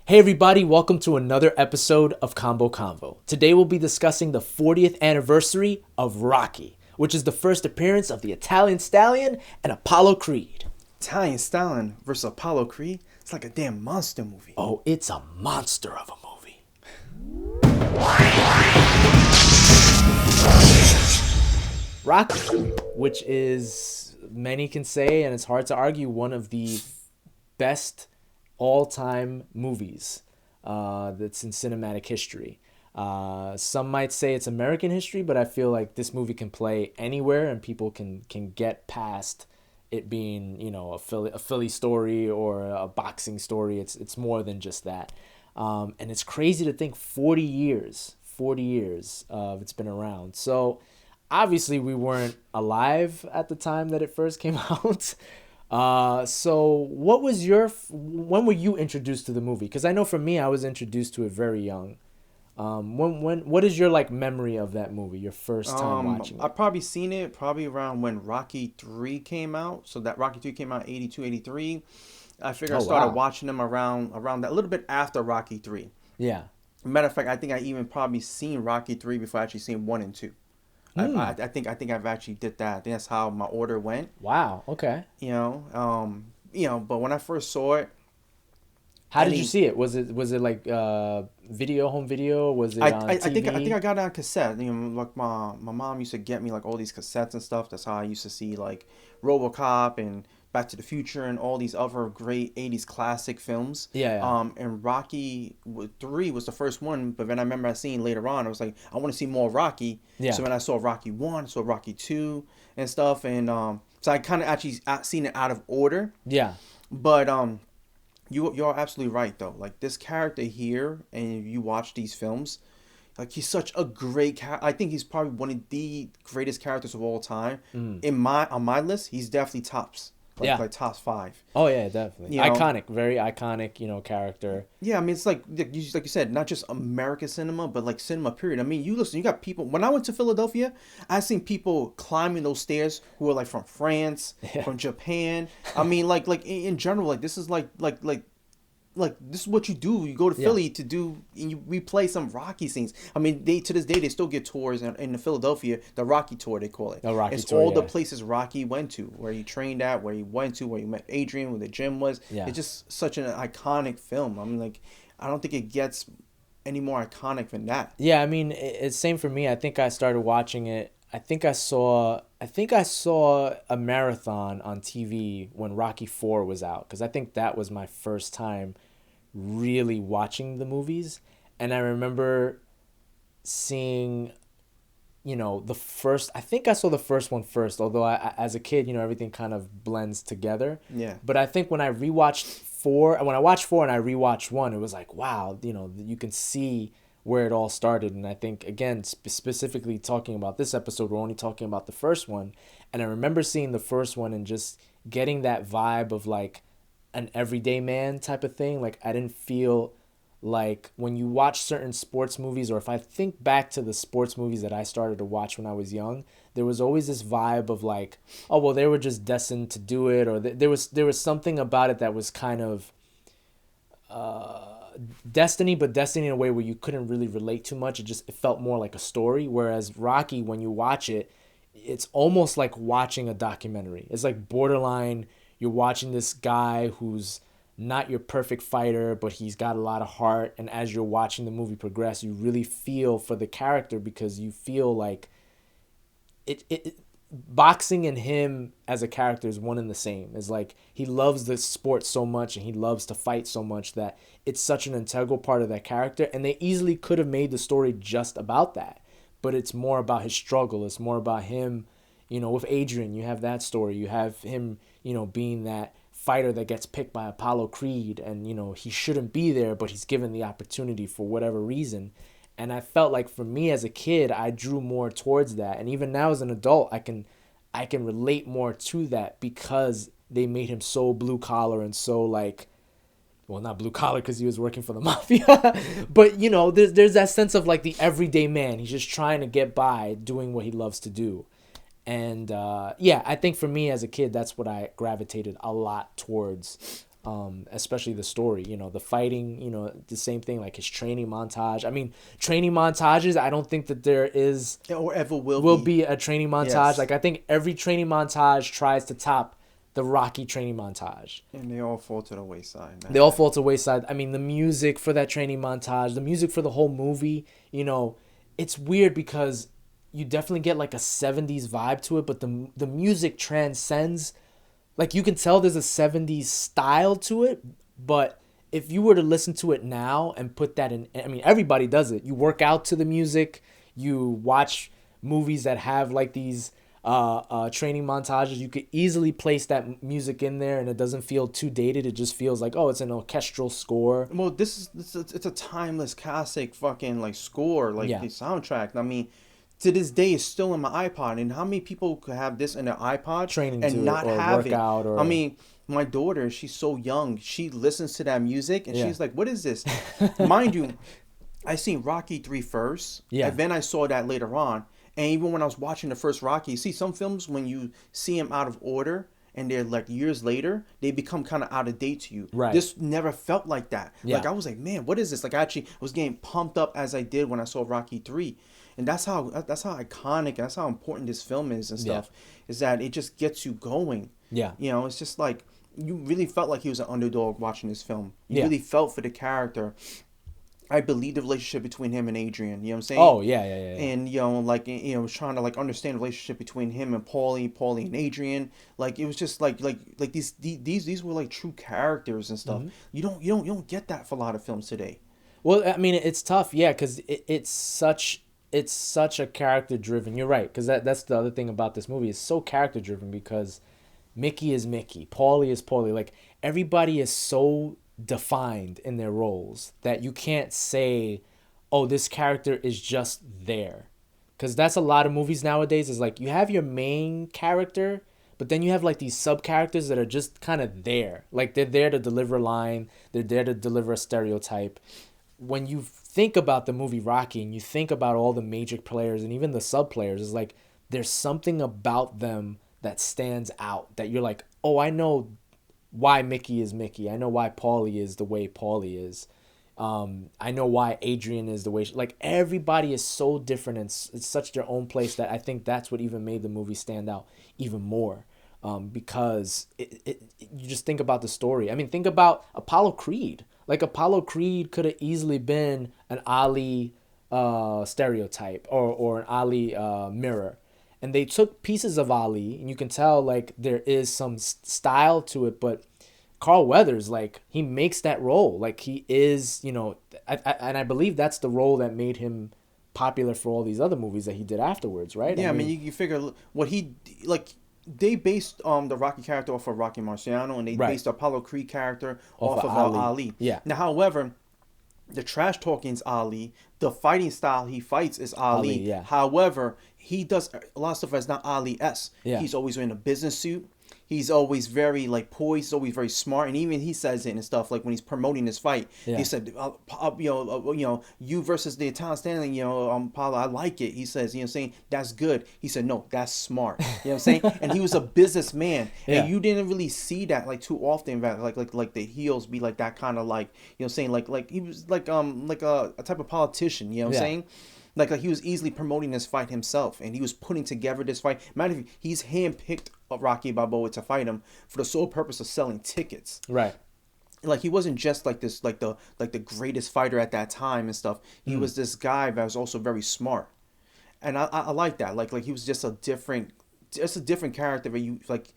Hey everybody, welcome to another episode of Convo. Today we'll be discussing the 40th anniversary of Rocky, which is the first appearance of the Italian Stallion and Apollo Creed. Italian Stallion versus Apollo Creed. It's like a damn monster movie. Oh, it's a monster of a movie. Rocky, which is, many can say, and it's hard to argue, one of the best all-time movies that's in cinematic history. Some might say it's American history, but I feel like this movie can play anywhere and people can get past it being, you know, a Philly story or a boxing story. It's more than just that. And it's crazy to think 40 years it's been around. So obviously we weren't alive at the time that it first came out. So what was when were you introduced to the movie? Because I know for me, I was introduced to it very young. What is your memory of that movie? Your first time watching it? I've probably seen it around when Rocky 3 came out. So that Rocky 3 came out 82, 83. I figure I started watching them around that, a little bit after Rocky 3. Yeah. Matter of fact, I think I even probably seen Rocky 3 before I actually seen 1 and 2. I think I've actually did that. I think that's how my order went. Wow. Okay. But when I first saw it, how did you see it? Was it like home video? Was it on TV? I think I got it on cassette. Like my mom used to get me like all these cassettes and stuff. That's how I used to see like RoboCop and Back to the Future and all these other great 80s classic films. Yeah. And Rocky 3 was the first one, but then I remember seeing later on, I was like, I want to see more Rocky. Yeah. So when I saw Rocky 1, I saw Rocky 2 and stuff. And so I kind of actually seen it out of order. Yeah. But you're absolutely right, though. Like, this character here, and you watch these films, like, he's such a great character. I think he's probably one of the greatest characters of all time. On my list, he's definitely tops. Like top 5. Oh yeah, definitely. Iconic, very iconic, character. Yeah, I mean, it's like you said, not just American cinema, but like cinema period. I mean, you got people. When I went to Philadelphia, I seen people climbing those stairs who were like from France, from Japan. I mean, like in general, like this is like this is what you do. You go to Philly to do, and you replay some Rocky scenes. I mean, to this day they still get tours in Philadelphia, the Rocky tour they call it. The Rocky it's tour, all the places Rocky went to, where he trained at, where he went to, where he met Adrian, where the gym was. Yeah. It's just such an iconic film. I mean, like, I don't think it gets any more iconic than that. Yeah, I mean, it's same for me. I think I started watching it. I think I saw a marathon on TV when Rocky 4 was out, because I think that was my first time really watching the movies. And I remember seeing, I think I saw the first one first, although I as a kid, everything kind of blends together. Yeah. But I think when I watched 4 and I rewatched 1, it was like, wow, you can see where it all started. And I think, again, specifically talking about this episode, we're only talking about the first one. And I remember seeing the first one and just getting that vibe of like an everyday man type of thing. Like, I didn't feel like when you watch certain sports movies, or if I think back to the sports movies that I started to watch when I was young, there was always this vibe of like, oh, well, they were just destined to do it, or there was something about it that was kind of destiny, but destiny in a way where you couldn't really relate too much. It felt more like a story. Whereas Rocky, when you watch it, it's almost like watching a documentary. It's like borderline, you're watching this guy who's not your perfect fighter, but he's got a lot of heart. And as you're watching the movie progress, you really feel for the character, because you feel like boxing and him as a character is one and the same. It's like he loves the sport so much and he loves to fight so much that it's such an integral part of that character. And they easily could have made the story just about that, but it's more about his struggle. It's more about him, with Adrian, you have that story. You have him, being that fighter that gets picked by Apollo Creed, and he shouldn't be there, but he's given the opportunity for whatever reason. And I felt like for me as a kid, I drew more towards that, and even now as an adult, I can relate more to that, because they made him so blue collar and so like, well, not blue collar because he was working for the mafia, but there's that sense of like the everyday man. He's just trying to get by doing what he loves to do. And I think for me as a kid, that's what I gravitated a lot towards especially the story, the fighting, the same thing, like his training montage. I mean, training montages, I don't think that there is or ever will be a training montage. Yes. Like, I think every training montage tries to top the Rocky training montage. And they all fall to the wayside, man. They all fall to the wayside. I mean, the music for that training montage, the music for the whole movie, it's weird because you definitely get like a 70s vibe to it, but the music transcends. Like, you can tell there's a 70s style to it, but if you were to listen to it now and put that in, I mean, everybody does it. You work out to the music, you watch movies that have like these training montages. You could easily place that music in there and it doesn't feel too dated. It just feels like, oh, it's an orchestral score. Well, it's a timeless classic fucking like score, like the soundtrack. I mean, to this day, it's still in my iPod. And how many people could have this in their iPod Training and to not it or have work out? I mean, my daughter, she's so young. She listens to that music and she's like, "What is this?" Mind you, I seen Rocky 3 first. Yeah. And then I saw that later on. And even when I was watching the first Rocky, see some films when you see them out of order and they're like years later, they become kind of out of date to you. Right. This never felt like that. Yeah. Like I was like, man, what is this? Like I actually was getting pumped up as I did when I saw Rocky 3. And that's how iconic, that's how important this film is and stuff. Is that it just gets you going. Yeah. It's just like you really felt like he was an underdog watching this film. You really felt for the character. I believe the relationship between him and Adrian. You know what I'm saying? Oh yeah. And trying to like understand the relationship between him and Paulie and Adrian. Like it was just like these were like true characters and stuff. Mm-hmm. You don't get that for a lot of films today. Well, I mean, it's tough, yeah, because it's such a character driven. You're right, because that's the other thing about this movie. It's so character driven because Mickey is Mickey, Paulie is Paulie. Like, everybody is so defined in their roles that you can't say, oh, this character is just there. Because that's a lot of movies nowadays, is like you have your main character, but then you have like these sub characters that are just kind of there. Like, they're there to deliver a line, they're there to deliver a stereotype. When you think about the movie Rocky and you think about all the major players and even the sub players, it's like there's something about them that stands out that you're like, oh, I know why Mickey is Mickey. I know why Paulie is the way Paulie is. I know why Adrian is the way like everybody is so different and it's such their own place that I think that's what even made the movie stand out even more. Because you just think about the story. I mean, think about Apollo Creed. Like, Apollo Creed could have easily been an Ali stereotype or an Ali mirror. And they took pieces of Ali, and you can tell, like, there is some style to it, but Carl Weathers, like, he makes that role. Like, he is, and I believe that's the role that made him popular for all these other movies that he did afterwards, right? Yeah, I mean you figure what he, like, they based the Rocky character off of Rocky Marciano, and they based the Apollo Creed character off of Ali. Yeah. Now, however, the trash talking's Ali. The fighting style he fights is Ali. Yeah. However, he does a lot of stuff that's not Ali-esque. Yeah. He's always wearing a business suit. He's always very like poised. He's always very smart, and even he says it and stuff like when he's promoting his fight. Yeah. He said, you versus the Italian Stanley, Paulo, I like it. He says, saying that's good. He said, no, that's smart. You know what I'm saying? And he was a businessman, and you didn't really see that like too often. Like the heels be like that kind of like saying like he was like a type of politician. You know what I'm saying? Like he was easily promoting this fight himself, and he was putting together this fight. Matter of fact, he's handpicked Rocky Balboa to fight him for the sole purpose of selling tickets. Right. Like, he wasn't just like this, like the greatest fighter at that time and stuff. He was this guy that was also very smart, and I like that. Like he was just a different character. But you like,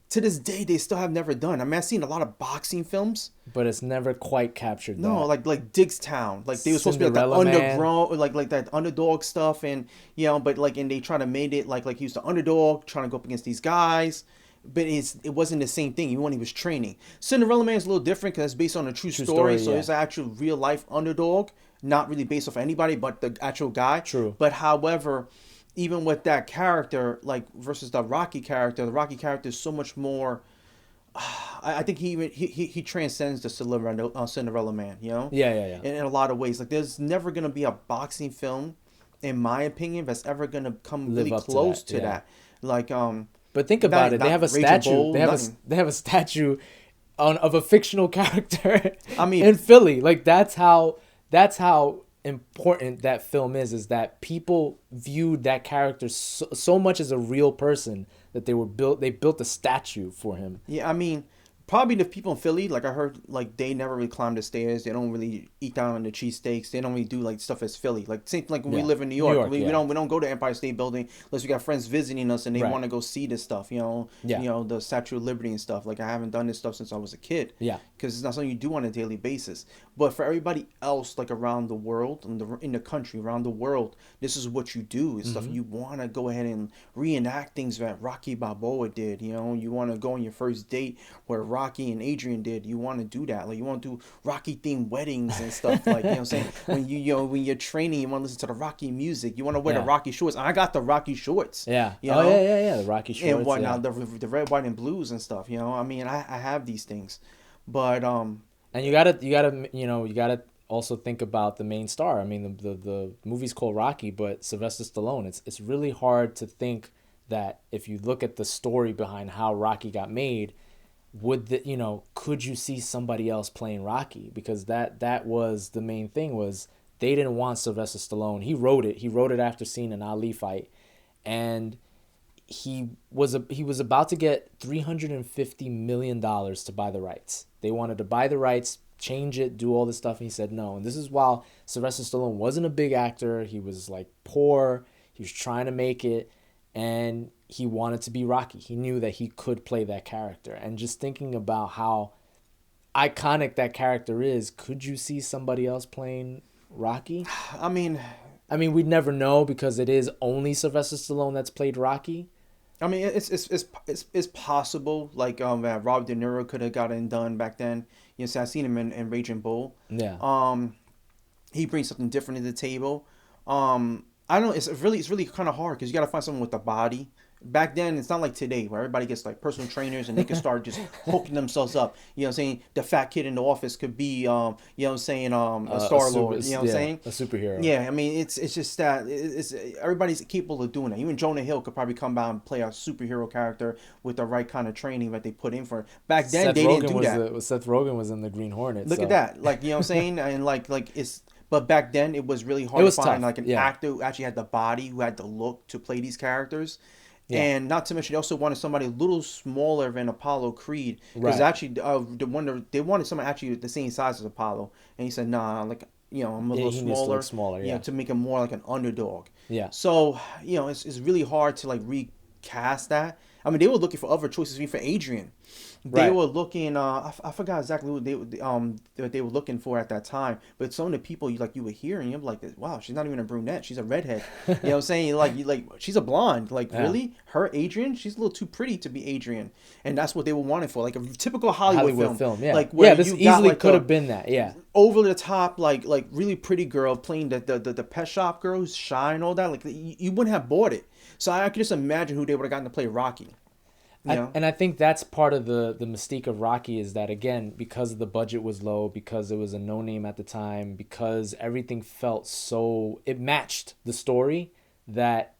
to this day, they still have never done. I mean, I've seen a lot of boxing films, but it's never quite captured. No, like Digstown, like they were supposed to be like the underground, like that underdog stuff, and but like, and they try to made it like he was the underdog trying to go up against these guys, but it wasn't the same thing even when he was training. Cinderella Man is a little different because it's based on a true story, so it's an actual real life underdog, not really based off anybody but the actual guy. True. But however, even with that character, like versus the Rocky character is so much more. I think he transcends the Cinderella Man, Yeah. In a lot of ways. Like, there's never gonna be a boxing film, in my opinion, that's ever gonna come really close to that. Like, but think about it. They have a statue. They have a statue of a fictional character I mean, in Philly. Like that's how important that film is that people viewed that character so much as a real person that they built a statue for him. yeah, I mean, probably the people in Philly, like I heard, like they never really climb the stairs. They don't really eat down on the cheesesteaks. They don't really do like stuff as Philly. Like same like when we Yeah. live in New New York, York, we yeah. don't go to Empire State Building unless we got friends visiting us and they Right. want to go see this stuff. You know, Yeah. the Statue of Liberty and stuff. Like I haven't done this stuff since I was a kid. Yeah. Because it's not something you do on a daily basis. But for everybody else, like around the world, in the country, around the world, this is what you do. It's stuff you want to go ahead and reenact things that Rocky Balboa did. You know, you want to go on your first date where Rocky and Adrian did. You want to do that. Like you want to do Rocky themed weddings and stuff. Like you know what I'm saying. When you're training, you want to listen to the Rocky music. You want to wear the Yeah. Rocky shorts. I got the Rocky shorts. Yeah. You Oh know? yeah. The Rocky shorts. And whatnot, Yeah. the red, white, and blues and stuff. You know, I mean, I have these things, but And you gotta also think about the main star. I mean, the movie's called Rocky, but Sylvester Stallone. It's really hard to think that if you look at the story behind how Rocky got made, could you see somebody else playing Rocky? Because that was the main thing, was they didn't want Sylvester Stallone. He wrote it. He wrote it after seeing an Ali fight, and he was about to get $350 million to buy the rights. They wanted to buy the rights, change it, do all this stuff, and he said no. And this is while Sylvester Stallone wasn't a big actor. He was like poor. He was trying to make it, and he wanted to be Rocky. He knew that he could play that character. And just thinking about how iconic that character is, could you see somebody else playing Rocky? I mean, We'd never know because it is only Sylvester Stallone that's played Rocky. it's possible. Like that Rob De Niro could have gotten done back then. You know, so I seen him in Raging Bull. Yeah. He brings something different to the table. I don't know. It's really kind of hard because you got to find someone with the body. Back then, it's not like today where everybody gets like personal trainers and they can start just hooking themselves up. You know what I'm saying? The fat kid in the office could be, you know what I'm saying, a Star Lord. You know what I'm saying? A superhero. Yeah, I mean, it's just that it's everybody's capable of doing that. Even Jonah Hill could probably come out and play a superhero character with the right kind of training that they put in for it. Back then, they didn't do that. Seth Rogen was in the Green Hornet. Look at that, like you know what I'm saying, and like it's. But back then, it was really hard to find like an actor who actually had the body, who had the look to play these characters. Yeah. And not to mention, they also wanted somebody a little smaller than Apollo Creed. Because actually, they wanted someone actually the same size as Apollo. And he said, nah, like, you know, I'm a little smaller. You know, to make him more like an underdog. Yeah. So, you know, it's really hard to like recast that. I mean, they were looking for other choices, even for Adrian. They were looking. I forgot exactly what they were looking for at that time. But some of the people you would hear, and you're like, wow, she's not even a brunette. She's a redhead. You know what I'm saying? Like she's a blonde. Like really, her Adrian? She's a little too pretty to be Adrian. And that's what they were wanting for, like a typical Hollywood film. Yeah. Like where this easily could have been that. Yeah. Over the top, like really pretty girl playing the pet shop girl who's shy and all that. Like you wouldn't have bought it. So I could just imagine who they would have gotten to play Rocky. And I think that's part of the mystique of Rocky, is that, again, because the budget was low, because it was a no-name at the time, because everything felt it matched the story, that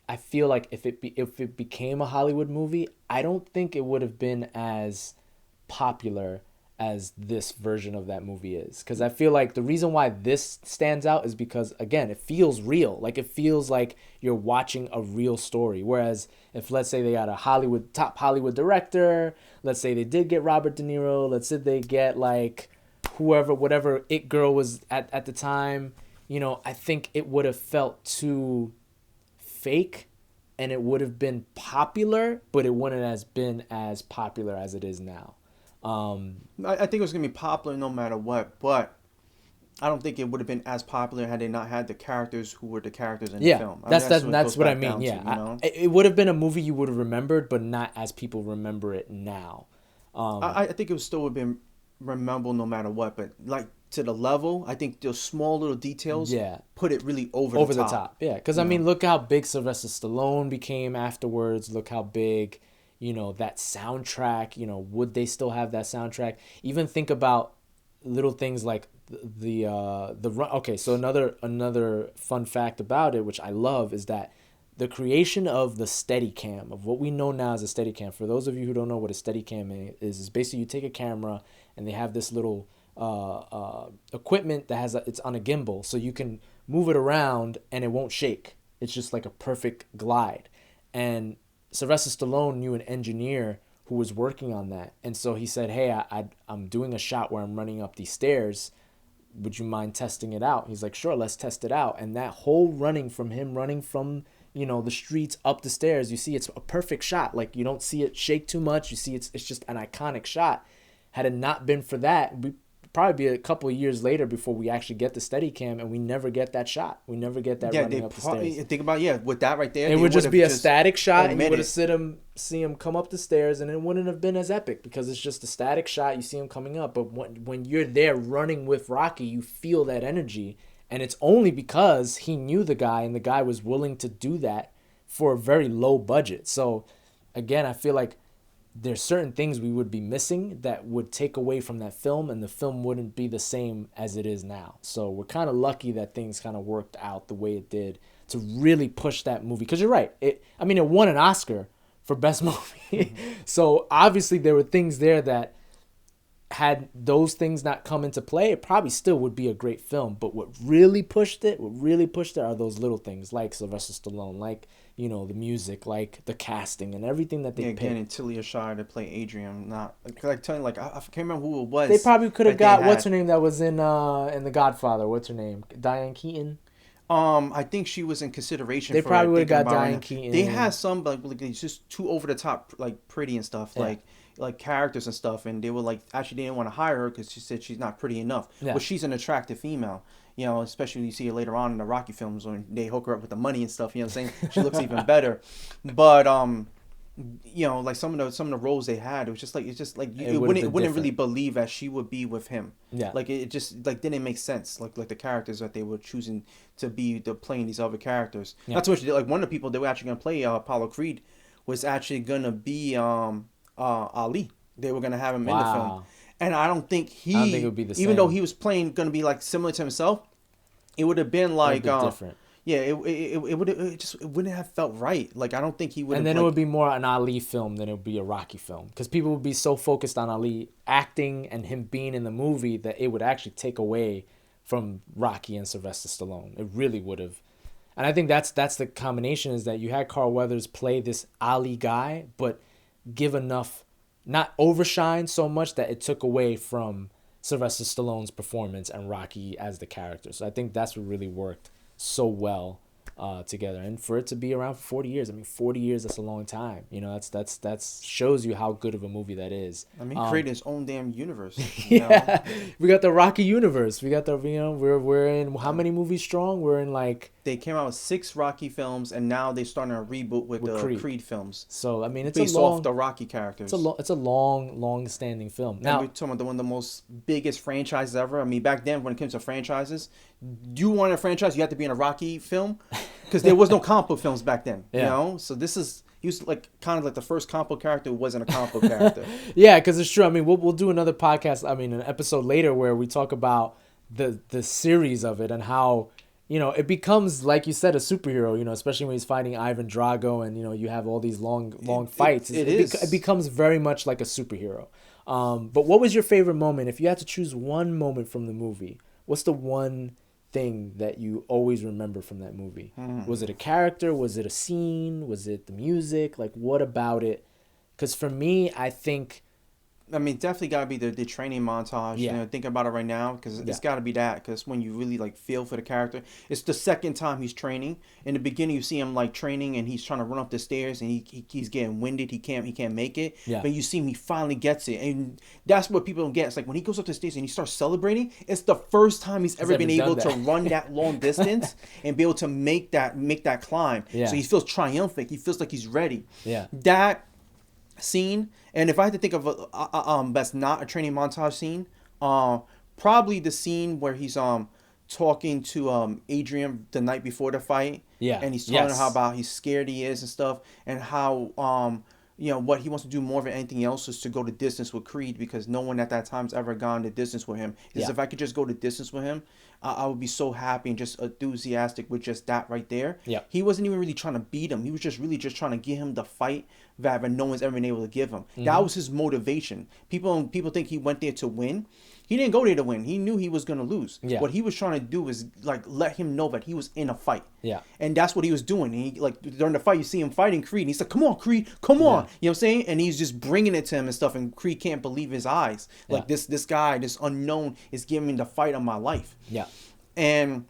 I feel like if it became a Hollywood movie, I don't think it would have been as popular as this version of that movie is. Because I feel like the reason why this stands out is because, again, it feels real. Like, it feels like you're watching a real story. Whereas if, let's say, they got a top Hollywood director, let's say they did get Robert De Niro, let's say they get like whatever It Girl was at the time, you know, I think it would have felt too fake, and it would have been popular, but it wouldn't have been as popular as it is now. I think it was gonna be popular no matter what, but I don't think it would have been as popular had they not had the characters who were the characters in the film. That's what I mean. Yeah, it would have been a movie you would have remembered, but not as people remember it now. I think it still would have been memorable no matter what, but like to the level, I think those small little details put it really over the top. Yeah, because I mean, look how big Sylvester Stallone became afterwards. Look how big, you know, that soundtrack. You know, would they still have that soundtrack? Even think about little things like the run. Okay, so another fun fact about it, which I love, is that the creation of the Steadicam, of what we know now as a Steadicam. For those of you who don't know what a Steadicam is basically you take a camera and they have this little equipment that it's on a gimbal, so you can move it around and it won't shake. It's just like a perfect glide. And Sylvester Stallone knew an engineer who was working on that, and so he said, "Hey, I'm doing a shot where I'm running up these stairs. Would you mind testing it out?" He's like, "Sure, let's test it out." And that whole running from the streets up the stairs, you see it's a perfect shot. Like, you don't see it shake too much. You see it's just an iconic shot. Had it not been for that, we probably be a couple of years later before we actually get the Steadicam, and we never get that shot. We never get that running up the stairs. Think about with that right there. It would just be a static shot, and you would have see him come up the stairs, and it wouldn't have been as epic because it's just a static shot. You see him coming up, but when you're there running with Rocky, you feel that energy, and it's only because he knew the guy, and the guy was willing to do that for a very low budget. So, again, I feel like there's certain things we would be missing that would take away from that film, and the film wouldn't be the same as it is now. So we're kind of lucky that things kind of worked out the way it did to really push that movie. Because you're right. It won an Oscar for Best Movie. So obviously there were things there that, had those things not come into play, it probably still would be a great film. But what really pushed it are those little things like Sylvester Stallone, like, the music, like the casting and everything that they picked. Getting Talia Shire to play Adrian. Not like telling I can't remember who it was. They probably could have got what's her name that was in The Godfather. What's her name? Diane Keaton. I think she was in consideration. They probably would have got Diane Keaton. They had some like it's just too over the top, like pretty and stuff, like characters and stuff, and they were like, actually they didn't want to hire her because she said she's not pretty enough. Yeah. But she's an attractive female, especially when you see her later on in the Rocky films when they hook her up with the money and stuff. You know what I'm saying? She looks even better. But like some of the roles they had, it was just like you wouldn't really believe that she would be with him. Yeah. Like it just like didn't make sense. Like the characters that they were choosing to be playing these other characters. Yeah. Not to mention like one of the people they were actually gonna play Apollo Creed was actually gonna be Ali. They were gonna have him in the film, and I don't think it would be the same. Even though he was playing gonna be like similar to himself, it would have been like different. Yeah, it wouldn't have felt right. Like I don't think he would. And then it would be more an Ali film than it would be a Rocky film, because people would be so focused on Ali acting and him being in the movie that it would actually take away from Rocky and Sylvester Stallone. It really would have. And I think that's the combination, is that you had Carl Weathers play this Ali guy, but give enough, not overshine so much that it took away from Sylvester Stallone's performance and Rocky as the character. So I think that's what really worked so well together. And for it to be around for 40 years, 40 years, that's a long time. That's shows you how good of a movie that is. He created his own damn universe. Yeah, we got the Rocky universe. We got the we're in how many movies strong? We're in like, they came out with 6 Rocky films, and now they're starting a reboot with the Creed films. So it's based off the Rocky characters. It's a long standing film. Now we're talking about one of the most biggest franchises ever. Back then when it came to franchises, you wanted a franchise, you had to be in a Rocky film, because there was no comic book films back then. Yeah. So he was like kind of like the first comic book character who wasn't a comic book character. Yeah, because it's true. We'll do another podcast. An episode later where we talk about the series of it and how, it becomes, like you said, a superhero, especially when he's fighting Ivan Drago and, you have all these long fights. It becomes very much like a superhero. But what was your favorite moment? If you had to choose one moment from the movie, what's the one thing that you always remember from that movie? Was it a character? Was it a scene? Was it the music? Like, what about it? Because for me, I think, definitely got to be the training montage. Yeah. Thinking about it right now, because it's got to be that, because when you really like feel for the character. It's the second time he's training. In the beginning, you see him like training, and he's trying to run up the stairs, and he's getting winded. He can't make it. Yeah. But you see him, he finally gets it, and that's what people don't get. It's like when he goes up the stairs and he starts celebrating. It's the first time he's ever been able to run that long distance and be able to make that climb. Yeah. So he feels triumphant. He feels like he's ready. Yeah. That scene. And if I had to think of that's not a training montage scene, probably the scene where he's talking to Adrian the night before the fight. Yeah. And he's telling her how about he's scared he is and stuff, and how what he wants to do more than anything else is to go the distance with Creed, because no one at that time's ever gone the distance with him. He says, Yeah. if I could just go the distance with him, I would be so happy and just enthusiastic with just that right there. Yeah. He wasn't even really trying to beat him. He was just really just trying to give him the fight that no one's ever been able to give him. That was his motivation. People think he went there to win. He didn't go there to win. He knew he was going to lose. Yeah. What he was trying to do was like let him know that he was in a fight. Yeah. And that's what he was doing. He like during the fight, you see him fighting Creed. And he's like, "Come on, Creed, come on!" You know what I'm saying? And he's just bringing it to him and stuff. And Creed can't believe his eyes. Like this guy, this unknown, is giving me the fight of my life. Yeah. And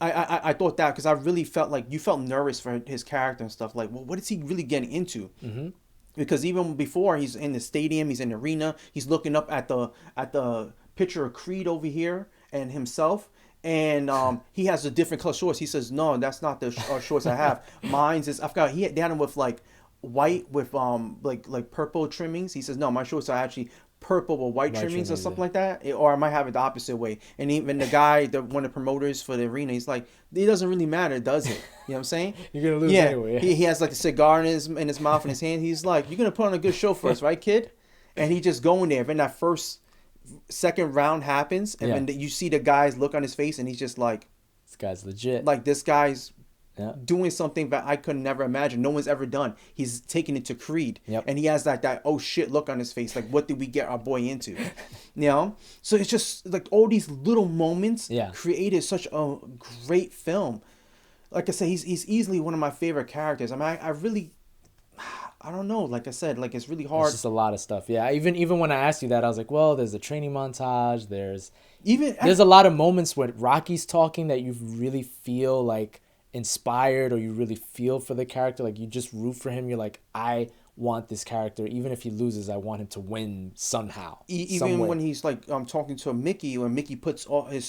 I thought that because I really felt like you felt nervous for his character and stuff. Like, well, what is he really getting into? Mm-hmm. Because even before he's in the stadium, he's in the arena, he's looking up at the picture of Creed over here and himself. And he has a different color shorts. He says, "No, that's not the shorts I have. Mine's is I forgot. He had them with like white with like purple trimmings." He says, "No, my shorts are actually purple with white trimmings or something like that. Or I might have it the opposite way." And even the guy, one of the promoters for the arena, he's like, "It doesn't really matter, does it?" You know what I'm saying? You're gonna lose anyway. He has like a cigar in his mouth and his hand. He's like, "You're gonna put on a good show for us, right, kid?" And he just going there. Then that second round happens, and then you see the guy's look on his face, and he's just like, "This guy's legit." Like this guy's doing something that I could never imagine. No one's ever done. He's taking it to Creed, and he has that oh shit look on his face. Like, what did we get our boy into? You know? So it's just like all these little moments created such a great film. Like I said, he's easily one of my favorite characters. I mean, I really, I don't know. Like I said, like it's really hard. It's just a lot of stuff. Yeah. Even when I asked you that, I was like, well, there's a training montage. There's a lot of moments when Rocky's talking that you really feel like inspired, or you really feel for the character. Like you just root for him. You're like, I want this character, even if he loses, I want him to win somehow. Even when he's like talking to Mickey, when Mickey puts all his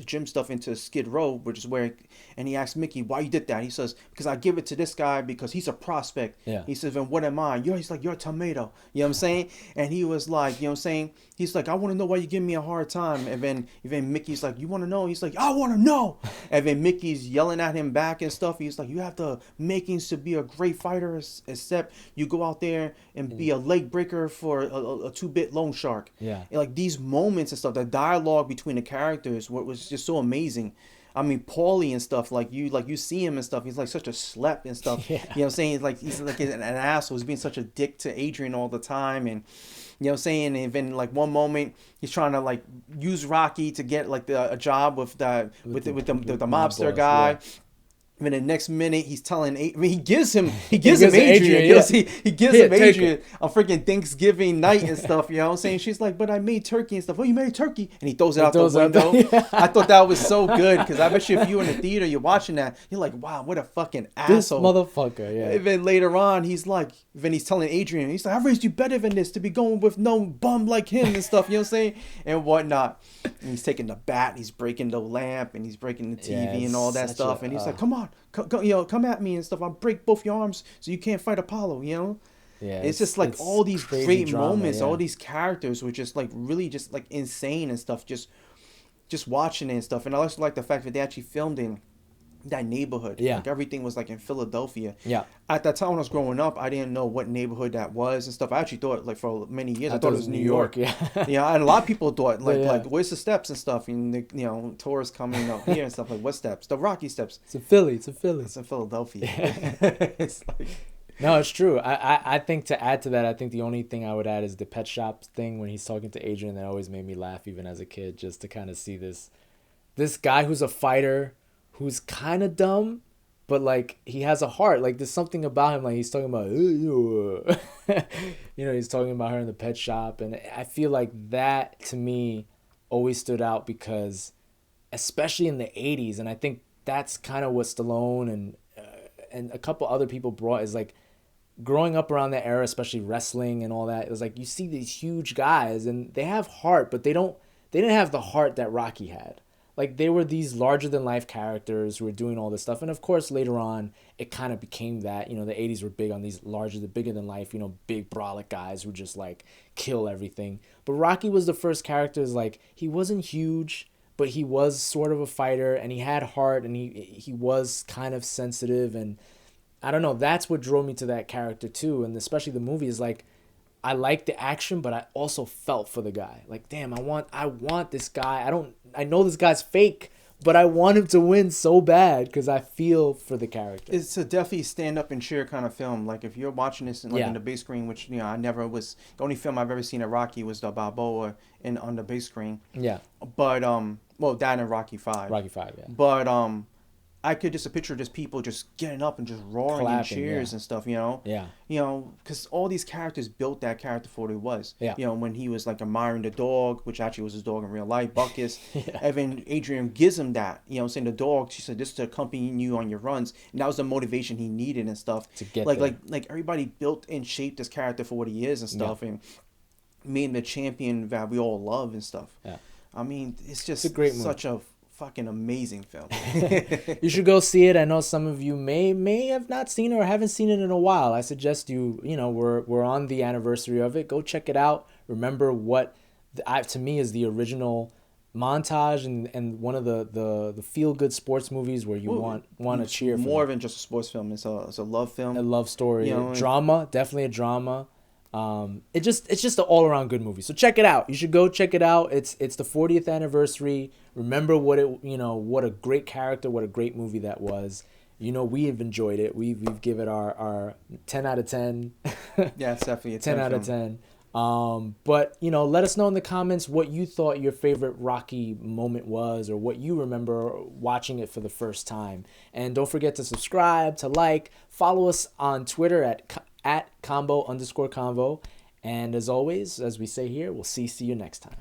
gym stuff into Skid Row, which is where, and he asks Mickey why you did that. He says, because I give it to this guy because he's a prospect. Yeah. He says, and what am I? He's like, you're a tomato. You know what I'm saying? And he was like, you know what I'm saying? He's like, I want to know why you give me a hard time. And then Mickey's like, you want to know? He's like, I want to know. And then Mickey's yelling at him back and stuff. He's like, you have the makings to be a great fighter, except you go out there and be a leg breaker for a 2-bit loan shark. Yeah. And like these moments and stuff, the dialogue between the characters was just so amazing. I mean, Paulie and stuff, like you see him and stuff, he's like such a slep and stuff. Yeah. You know what I'm saying? He's like an asshole. He's being such a dick to Adrian all the time, and you know what I'm saying? And then like one moment he's trying to like use Rocky to get like a job with the mobster guy. Yeah. And then the next minute he's telling, I mean, he gives him Adrian. Yeah. He gives him Adrian on freaking Thanksgiving night and stuff. You know what I'm saying? She's like, but I made turkey and stuff. Oh, you made turkey? And he throws it out the window. I thought that was so good, because I bet you if you were in the theater, you're watching that, you're like, wow, what a fucking asshole. This motherfucker, yeah. And then later on, he's telling Adrian, he's like, I raised you better than this to be going with no bum like him and stuff. You know what I'm saying? And whatnot. And he's taking the bat, he's breaking the lamp, and he's breaking the TV and all that stuff. And he's like, come on. Come at me and stuff. I'll break both your arms so you can't fight Apollo, you know? Yeah. It's just like all these great drama, moments, all these characters were just like really just like insane and stuff, just watching it and stuff. And I also like the fact that they actually filmed in that neighborhood. Yeah. Like everything was like in Philadelphia. Yeah. At that time when I was growing up, I didn't know what neighborhood that was and stuff. I actually thought like for many years I thought it was New York. Yeah. Yeah, and a lot of people thought like where's the steps and stuff, and you know, tourists coming up here and stuff, like what steps? The Rocky steps. It's in Philly. It's in Philadelphia. It's like, no, it's true. I think to add to that, I think the only thing I would add is the pet shop thing when he's talking to Adrian. That always made me laugh even as a kid, just to kind of see this guy who's a fighter, who's kind of dumb, but like he has a heart. Like there's something about him. Like he's talking about, you know, he's talking about her in the pet shop, and I feel like that to me always stood out, because especially in the 80s, and I think that's kind of what Stallone and a couple other people brought, is like growing up around that era, especially wrestling and all that. It was like you see these huge guys and they have heart, but they didn't have the heart that Rocky had. Like they were these larger than life characters who were doing all this stuff. And of course, later on, it kind of became that, you know, the 80s were big on these bigger than life, you know, big brolic guys who just like kill everything. But Rocky was the first character, is like, he wasn't huge, but he was sort of a fighter, and he had heart, and he was kind of sensitive, and I don't know. That's what drove me to that character too, and especially the movie is like, I like the action, but I also felt for the guy. Like, damn, I want this guy. I know this guy's fake, but I want him to win so bad because I feel for the character. It's a definitely stand up and cheer kind of film. Like if you're watching this in, like Yeah. in the big screen, which I never was. The only film I've ever seen at Rocky was the Balboa in on the big screen. Yeah, But well, that and Rocky 5. Rocky 5. Yeah, But I could just picture just people just getting up and just roaring and Clapping, cheers yeah. and stuff. yeah, Because all these characters built that character for what it was. Yeah. When he was like admiring the dog, which actually was his dog in real life, Buckus. Yeah. And then Adrian gives him that, saying the dog, she said, this is to accompany you on your runs. And that was the motivation he needed and stuff. To get like, there. like everybody built and shaped this character for what he is and stuff. And made him the champion that we all love and stuff. Yeah. I mean, it's just a great movie. such a fucking amazing film. You should go see it. I know some of you may have not seen it or haven't seen it in a while. I suggest we're on the anniversary of it. Go check it out. Remember what to me is the original montage and one of the feel good sports movies where you want to cheer for More them. than just a sports film. It's a love film. A love story, You know, drama, definitely a drama. It's just an all around good movie. So check it out. You should go check it out. It's the 40th anniversary. Remember what a great character, what a great movie that was. We have enjoyed it. We've given our 10 out of 10. Yeah, it's definitely a 10 out of 10. But let us know in the comments what you thought your favorite Rocky moment was, or what you remember watching it for the first time. And don't forget to subscribe, to like, follow us on Twitter at @combo_convo. And as always, as we say here, we'll see you next time.